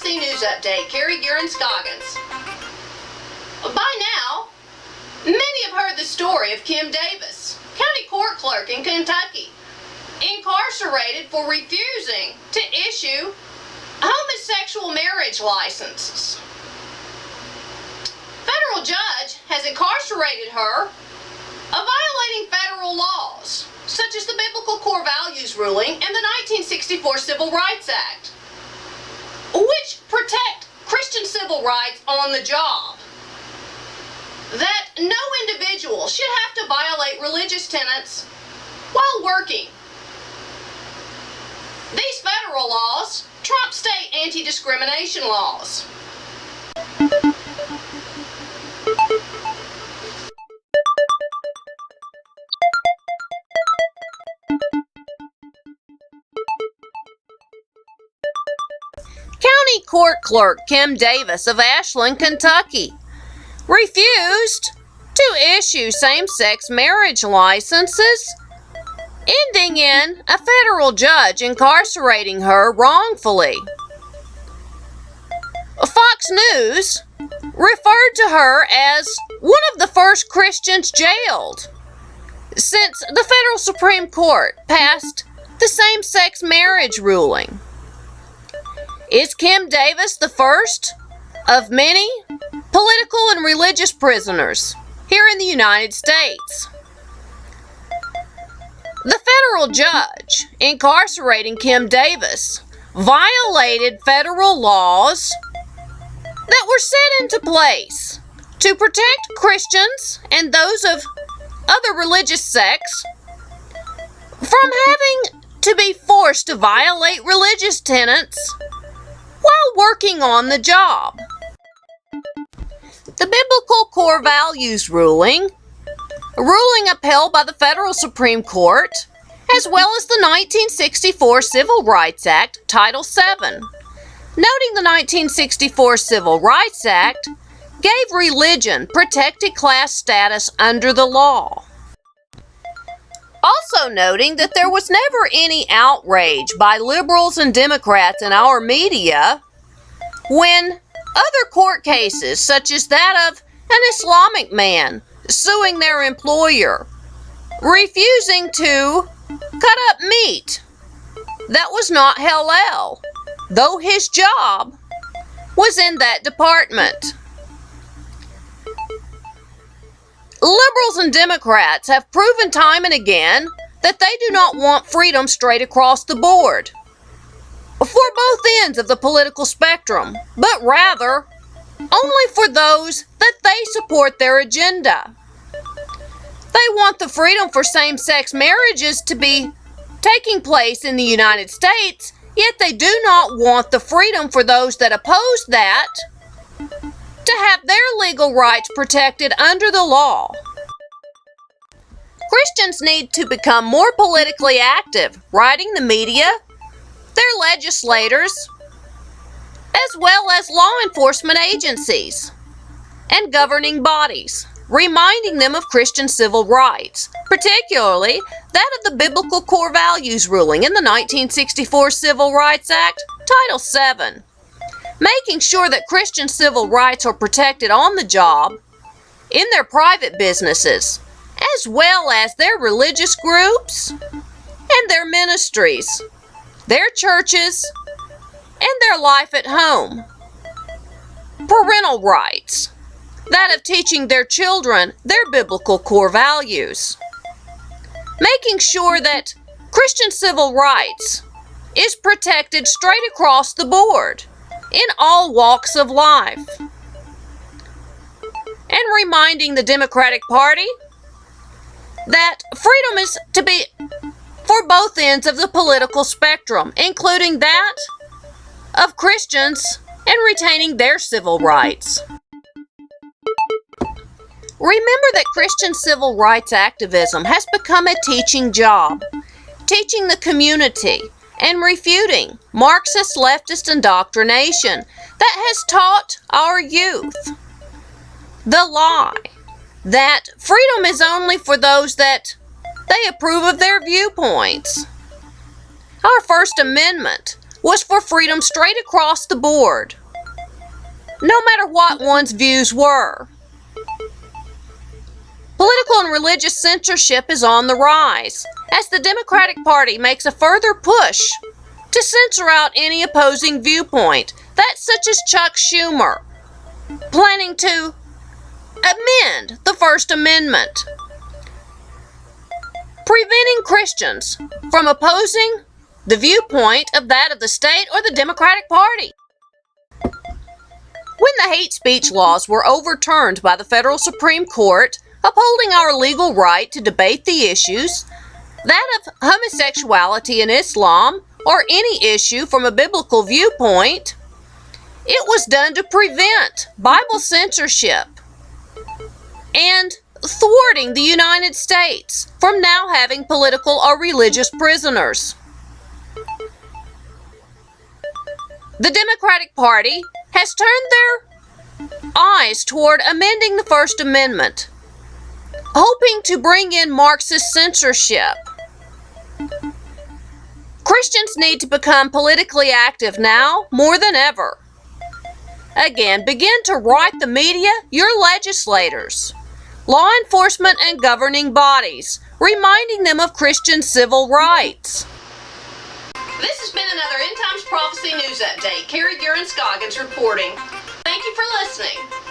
U.S.C. News Update, Carrie, Geren, Scoggins. By now, many have heard the story of Kim Davis, county court clerk in Kentucky, incarcerated for refusing to issue homosexual marriage licenses. Federal judge has incarcerated her of violating federal laws, such as the Biblical Core Values ruling and the 1964 Civil Rights Act, which protect Christian civil rights on the job. That no individual should have to violate religious tenets while working. These federal laws trump state anti-discrimination laws. County Court Clerk Kim Davis of Ashland, Kentucky, refused to issue same-sex marriage licenses, ending in a federal judge incarcerating her wrongfully. Fox News referred to her as one of the first Christians jailed since the federal Supreme Court passed the same-sex marriage ruling. Is Kim Davis the first of many political and religious prisoners here in the United States? The federal judge incarcerating Kim Davis violated federal laws that were set into place to protect Christians and those of other religious sects from having to be forced to violate religious tenets while working on the job. The Biblical Core Values ruling, a ruling upheld by the federal Supreme Court, as well as the 1964 Civil Rights Act, Title VII. Noting the 1964 Civil Rights Act gave religion protected class status under the law. Also noting that there was never any outrage by liberals and Democrats in our media when other court cases, such as that of an Islamic man suing their employer, refusing to cut up meat that was not halal, though his job was in that department. Liberals and Democrats have proven time and again that they do not want freedom straight across the board for both ends of the political spectrum, but rather only for those that they support their agenda. They want the freedom for same-sex marriages to be taking place in the United States, yet they do not want the freedom for those that oppose that to have their legal rights protected under the law. Christians need to become more politically active, writing the media, their legislators, as well as law enforcement agencies and governing bodies, reminding them of Christian civil rights, particularly that of the Biblical Core Values ruling in the 1964 Civil Rights Act, Title VII. Making sure that Christian civil rights are protected on the job, in their private businesses, as well as their religious groups and their ministries, their churches, and their life at home. Parental rights, that of teaching their children their biblical core values. Making sure that Christian civil rights is protected straight across the board in all walks of life. And reminding the Democratic Party that freedom is to be for both ends of the political spectrum, including that of Christians and retaining their civil rights. Remember that Christian civil rights activism has become a teaching job, teaching the community and refuting Marxist leftist indoctrination that has taught our youth the lie that freedom is only for those that they approve of their viewpoints. Our First Amendment was for freedom straight across the board, no matter what one's views were. Political and religious censorship is on the rise as the Democratic Party makes a further push to censor out any opposing viewpoint. That's such as Chuck Schumer planning to amend the First Amendment, preventing Christians from opposing the viewpoint of that of the state or the Democratic Party. When the hate speech laws were overturned by the federal Supreme Court, upholding our legal right to debate the issues, that of homosexuality in Islam, or any issue from a biblical viewpoint, it was done to prevent Bible censorship and thwarting the United States from now having political or religious prisoners. The Democratic Party has turned their eyes toward amending the First Amendment, hoping to bring in Marxist censorship. Christians need to become politically active now more than ever. Again, begin to write the media your legislators, law enforcement and governing bodies, reminding them of Christian civil rights. This has been another End Times Prophecy News Update. Carrie, Geren, Scoggins reporting. Thank you for listening.